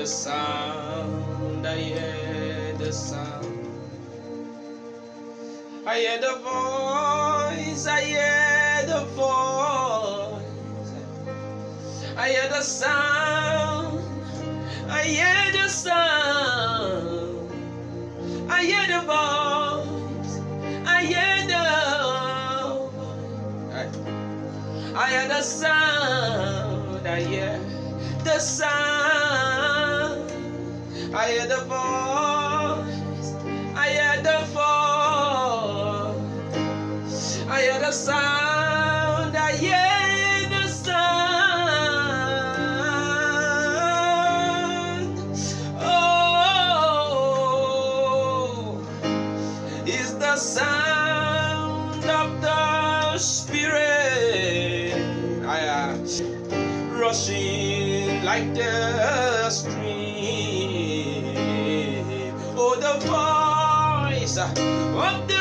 sound, I hear the sound. I hear the voice, I hear the voice. I hear the sound, I hear the sound. I hear the voice, I hear the voice. I hear the sound, I hear the sound. I hear the voice, I hear the voice. I hear the sound, I hear the sound. Oh, it's the sound of the Spirit. Rushing like the stream. Oh, the voice of the